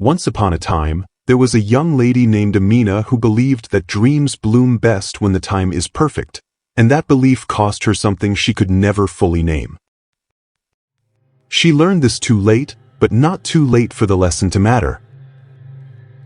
Once upon a time, there was a young lady named Amina who believed that dreams bloom best when the time is perfect, and that belief cost her something she could never fully name. She learned this too late, but not too late for the lesson to matter.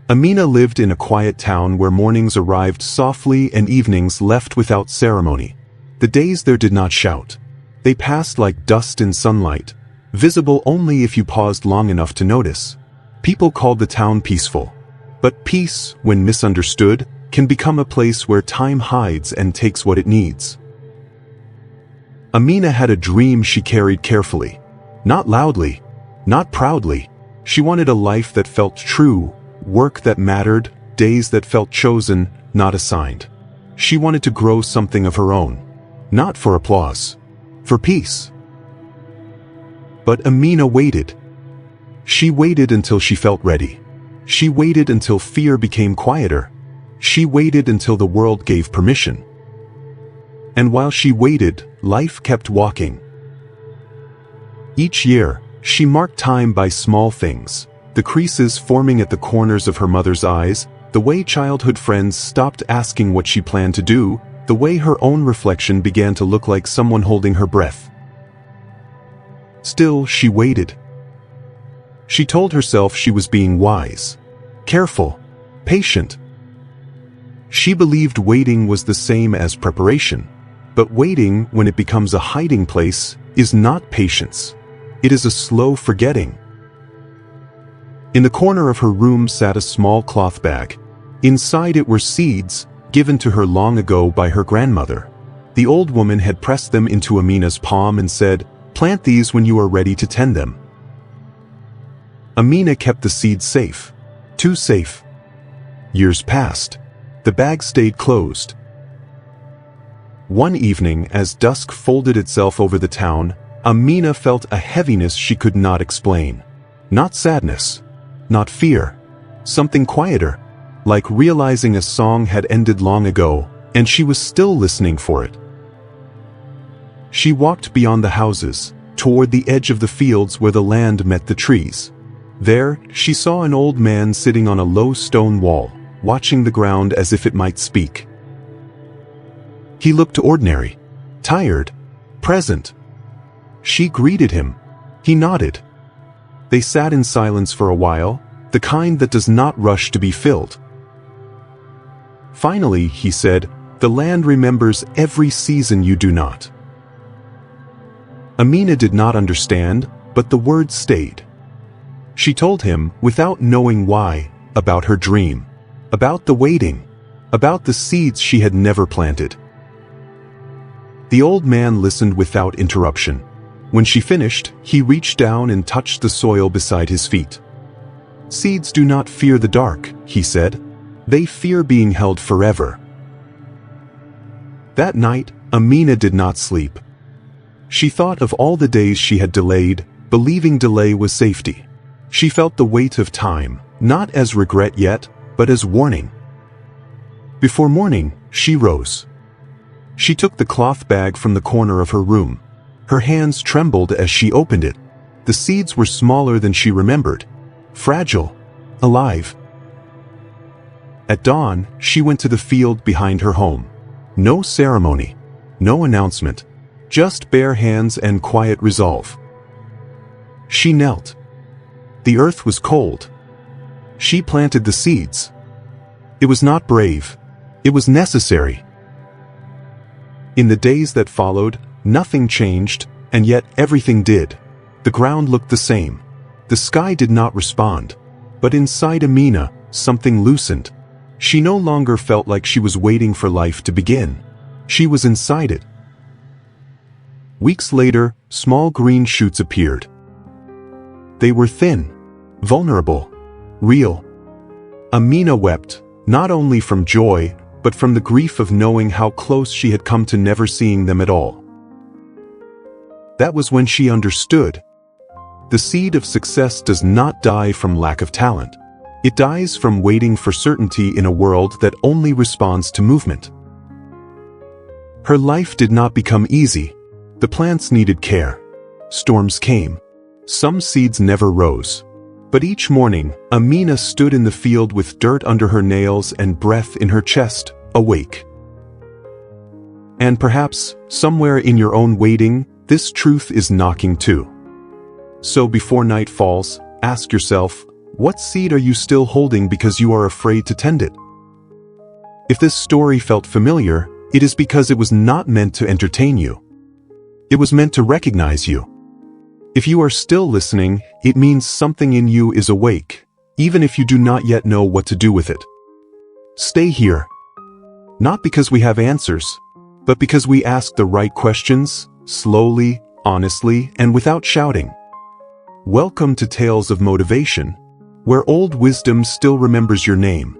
Amina lived in a quiet town where mornings arrived softly and evenings left without ceremony. The days there did not shout. They passed like dust in sunlight, visible only if you paused long enough to notice. People called the town peaceful. But peace, when misunderstood, can become a place where time hides and takes what it needs. Amina had a dream she carried carefully. Not loudly, not proudly. She wanted a life that felt true, work that mattered, days that felt chosen, not assigned. She wanted to grow something of her own. Not for applause. For peace. But Amina waited. She waited until she felt ready. She waited until fear became quieter. She waited until the world gave permission. And while she waited, life kept walking. Each year, she marked time by small things. The creases forming at the corners of her mother's eyes, the way childhood friends stopped asking what she planned to do, the way her own reflection began to look like someone holding her breath. Still, she waited. She told herself she was being wise, careful, patient. She believed waiting was the same as preparation. But waiting, when it becomes a hiding place, is not patience. It is a slow forgetting. In the corner of her room sat a small cloth bag. Inside it were seeds, given to her long ago by her grandmother. The old woman had pressed them into Amina's palm and said, "Plant these when you are ready to tend them." Amina kept the seeds safe. Too safe. Years passed. The bag stayed closed. One evening, as dusk folded itself over the town, Amina felt a heaviness she could not explain. Not sadness. Not fear. Something quieter. Like realizing a song had ended long ago, and she was still listening for it. She walked beyond the houses, toward the edge of the fields where the land met the trees. There, she saw an old man sitting on a low stone wall, watching the ground as if it might speak. He looked ordinary, tired, present. She greeted him. He nodded. They sat in silence for a while, the kind that does not rush to be filled. Finally, he said, "The land remembers every season you do not." Amina did not understand, but the words stayed. She told him, without knowing why, about her dream, about the waiting, about the seeds she had never planted. The old man listened without interruption. When she finished, he reached down and touched the soil beside his feet. "Seeds do not fear the dark," he said. "They fear being held forever." That night, Amina did not sleep. She thought of all the days she had delayed, believing delay was safety. She felt the weight of time, not as regret yet, but as warning. Before morning, she rose. She took the cloth bag from the corner of her room. Her hands trembled as she opened it. The seeds were smaller than she remembered. Fragile. Alive. At dawn, she went to the field behind her home. No ceremony. No announcement. Just bare hands and quiet resolve. She knelt. The earth was cold. She planted the seeds. It was not brave. It was necessary. In the days that followed, nothing changed, and yet everything did. The ground looked the same. The sky did not respond. But inside Amina, something loosened. She no longer felt like she was waiting for life to begin. She was inside it. Weeks later, small green shoots appeared. They were thin, vulnerable, real. Amina wept, not only from joy, but from the grief of knowing how close she had come to never seeing them at all. That was when she understood. The seed of success does not die from lack of talent. It dies from waiting for certainty in a world that only responds to movement. Her life did not become easy. The plants needed care. Storms came. Some seeds never rose. But each morning, Amina stood in the field with dirt under her nails and breath in her chest, awake. And perhaps, somewhere in your own waiting, this truth is knocking too. So before night falls, ask yourself, what seed are you still holding because you are afraid to tend it? If this story felt familiar, it is because it was not meant to entertain you. It was meant to recognize you. If you are still listening, it means something in you is awake, even if you do not yet know what to do with it. Stay here. Not because we have answers, but because we ask the right questions, slowly, honestly, and without shouting. Welcome to Tales of Motivation, where old wisdom still remembers your name.